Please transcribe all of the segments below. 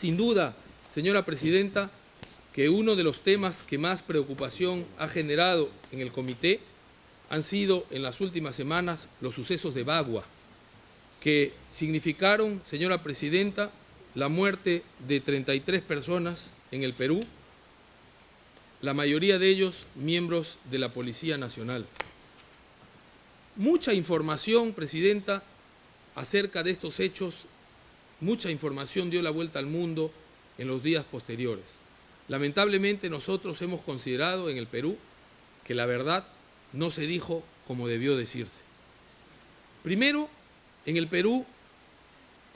Sin duda, señora presidenta, que uno de los temas que más preocupación ha generado en el comité han sido en las últimas semanas los sucesos de Bagua, que significaron, señora presidenta, la muerte de 33 personas en el Perú, la mayoría de ellos miembros de la Policía Nacional. Mucha información, presidenta, acerca de estos hechos, mucha información dio la vuelta al mundo en los días posteriores. Lamentablemente nosotros hemos considerado en el Perú que la verdad no se dijo como debió decirse. Primero, en el Perú,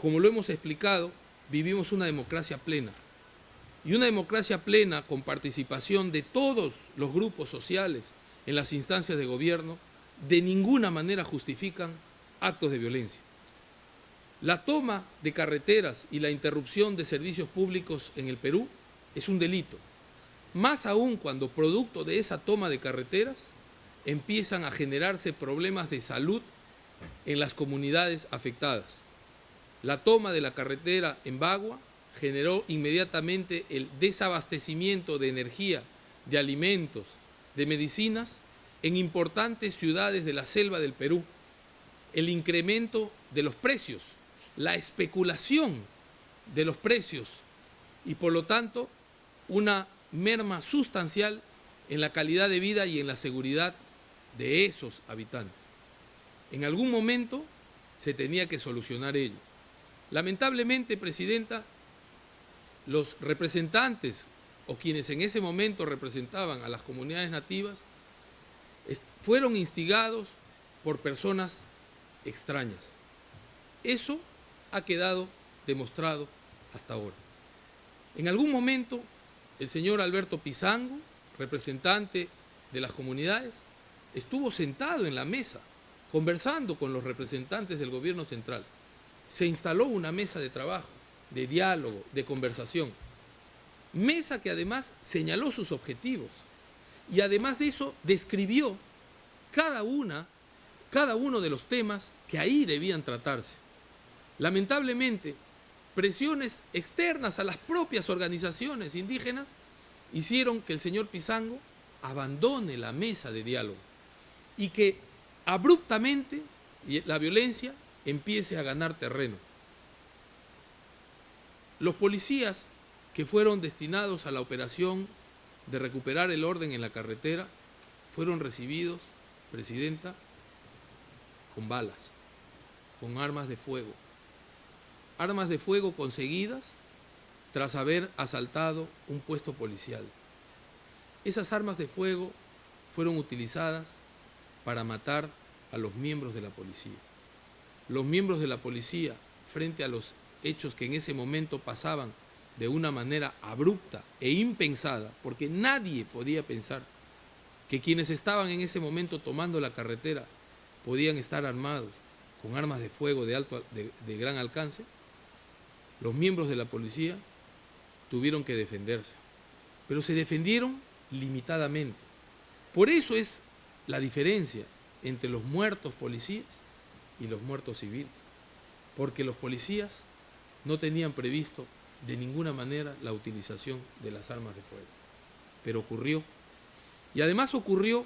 como lo hemos explicado, vivimos una democracia plena. Y una democracia plena con participación de todos los grupos sociales en las instancias de gobierno de ninguna manera justifican actos de violencia. La toma de carreteras y la interrupción de servicios públicos en el Perú es un delito, más aún cuando producto de esa toma de carreteras empiezan a generarse problemas de salud en las comunidades afectadas. La toma de la carretera en Bagua generó inmediatamente el desabastecimiento de energía, de alimentos, de medicinas en importantes ciudades de la selva del Perú, el incremento de los precios, la especulación de los precios y por lo tanto una merma sustancial en la calidad de vida y en la seguridad de esos habitantes. En algún momento se tenía que solucionar ello. Lamentablemente, presidenta, los representantes o quienes en ese momento representaban a las comunidades nativas fueron instigados por personas extrañas. Eso ha quedado demostrado hasta ahora. En algún momento, el señor Alberto Pizango, representante de las comunidades, estuvo sentado en la mesa, conversando con los representantes del gobierno central. Se instaló una mesa de trabajo, de diálogo, de conversación. Mesa que además señaló sus objetivos y además de eso describió cada uno de los temas que ahí debían tratarse. Lamentablemente, presiones externas a las propias organizaciones indígenas hicieron que el señor Pizango abandone la mesa de diálogo y que abruptamente la violencia empiece a ganar terreno. Los policías que fueron destinados a la operación de recuperar el orden en la carretera fueron recibidos, presidenta, con balas, con armas de fuego. Armas de fuego conseguidas tras haber asaltado un puesto policial. Esas armas de fuego fueron utilizadas para matar a los miembros de la policía. Los miembros de la policía, frente a los hechos que en ese momento pasaban de una manera abrupta e impensada, porque nadie podía pensar que quienes estaban en ese momento tomando la carretera podían estar armados con armas de fuego de gran alcance, los miembros de la policía tuvieron que defenderse, pero se defendieron limitadamente. Por eso es la diferencia entre los muertos policías y los muertos civiles, porque los policías no tenían previsto de ninguna manera la utilización de las armas de fuego, pero ocurrió. Y además ocurrió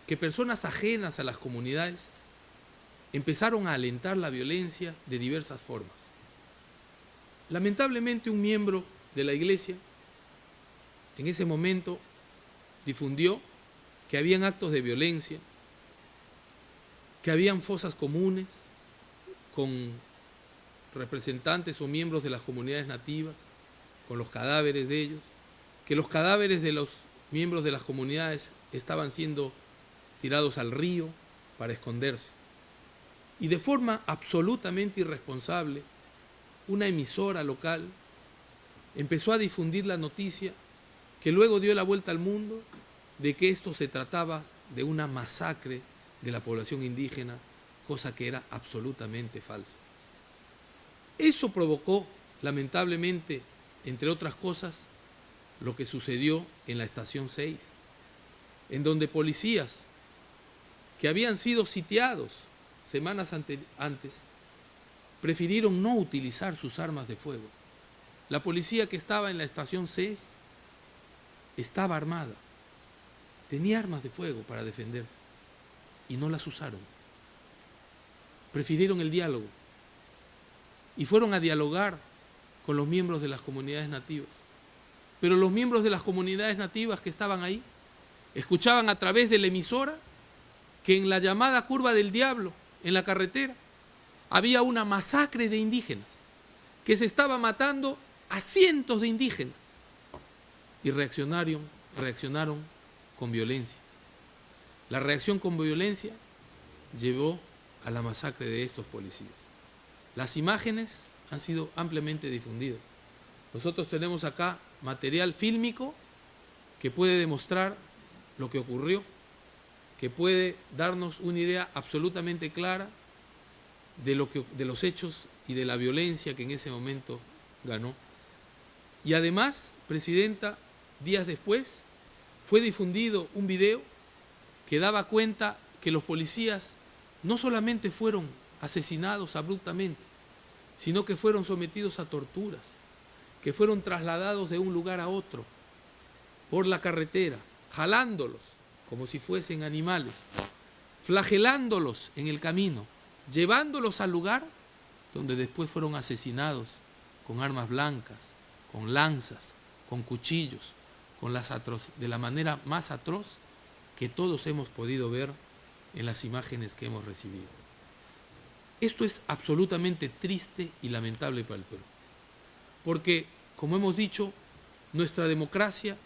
que personas ajenas a las comunidades empezaron a alentar la violencia de diversas formas. Lamentablemente un miembro de la iglesia en ese momento difundió que habían actos de violencia, que habían fosas comunes con representantes o miembros de las comunidades nativas, con los cadáveres de ellos, que los cadáveres de los miembros de las comunidades estaban siendo tirados al río para esconderse. Y de forma absolutamente irresponsable, una emisora local empezó a difundir la noticia que luego dio la vuelta al mundo de que esto se trataba de una masacre de la población indígena, cosa que era absolutamente falso. Eso provocó, lamentablemente, entre otras cosas, lo que sucedió en la estación 6, en donde policías que habían sido sitiados semanas antes prefirieron no utilizar sus armas de fuego La policía que estaba en la estación CES estaba armada, tenía armas de fuego para defenderse y no las usaron. Prefirieron el diálogo y fueron a dialogar con los miembros de las comunidades nativas. Pero los miembros de las comunidades nativas que estaban ahí escuchaban a través de la emisora que en la llamada Curva del Diablo, en la carretera, había una masacre de indígenas, que se estaba matando a cientos de indígenas. Y reaccionaron con violencia. La reacción con violencia llevó a la masacre de estos policías. Las imágenes han sido ampliamente difundidas. Nosotros tenemos acá material fílmico que puede demostrar lo que ocurrió, que puede darnos una idea absolutamente clara de los hechos y de la violencia que en ese momento ganó. Y además, Presidenta, días después fue difundido un video que daba cuenta que los policías no solamente fueron asesinados abruptamente, sino que fueron sometidos a torturas, que fueron trasladados de un lugar a otro por la carretera, jalándolos como si fuesen animales, flagelándolos en el camino, llevándolos al lugar donde después fueron asesinados con armas blancas, con lanzas, con cuchillos, de la manera más atroz que todos hemos podido ver en las imágenes que hemos recibido. Esto es absolutamente triste y lamentable para el Perú, porque, como hemos dicho, nuestra democracia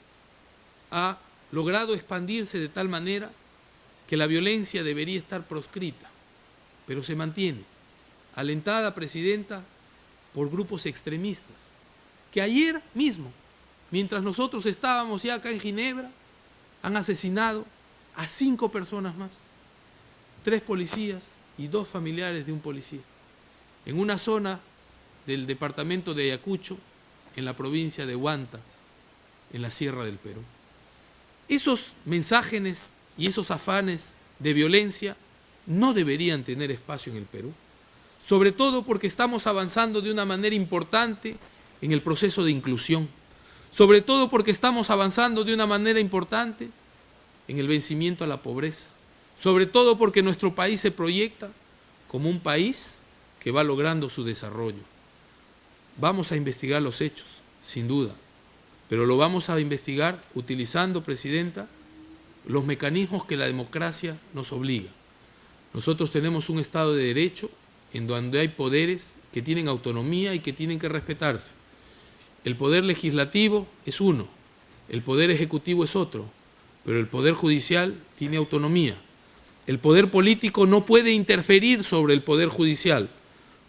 ha logrado expandirse de tal manera que la violencia debería estar proscrita, pero se mantiene, alentada, Presidenta, por grupos extremistas, que ayer mismo, mientras nosotros estábamos ya acá en Ginebra, han asesinado a 5 personas más, 3 policías y 2 familiares de un policía, en una zona del departamento de Ayacucho, en la provincia de Huanta, en la Sierra del Perú. Esos mensajes y esos afanes de violencia no deberían tener espacio en el Perú, sobre todo porque estamos avanzando de una manera importante en el proceso de inclusión, sobre todo porque estamos avanzando de una manera importante en el vencimiento a la pobreza, sobre todo porque nuestro país se proyecta como un país que va logrando su desarrollo. Vamos a investigar los hechos, sin duda, pero lo vamos a investigar utilizando, Presidenta, los mecanismos que la democracia nos obliga. Nosotros tenemos un Estado de Derecho en donde hay poderes que tienen autonomía y que tienen que respetarse. El poder legislativo es uno, el poder ejecutivo es otro, pero el poder judicial tiene autonomía. El poder político no puede interferir sobre el poder judicial.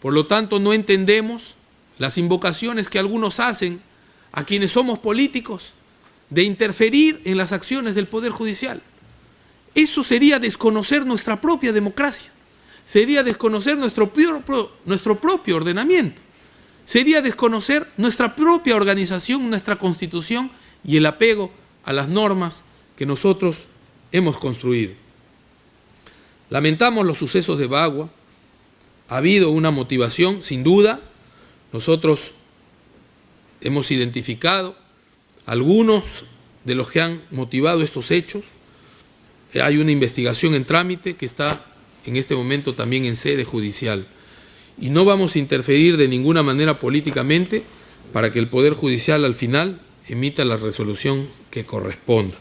Por lo tanto, no entendemos las invocaciones que algunos hacen a quienes somos políticos de interferir en las acciones del poder judicial. Eso sería desconocer nuestra propia democracia, sería desconocer nuestro propio ordenamiento, sería desconocer nuestra propia organización, nuestra Constitución y el apego a las normas que nosotros hemos construido. Lamentamos los sucesos de Bagua, ha habido una motivación, sin duda. Nosotros hemos identificado algunos de los que han motivado estos hechos. Hay una investigación en trámite que está en este momento también en sede judicial. Y no vamos a interferir de ninguna manera políticamente para que el Poder Judicial al final emita la resolución que corresponda.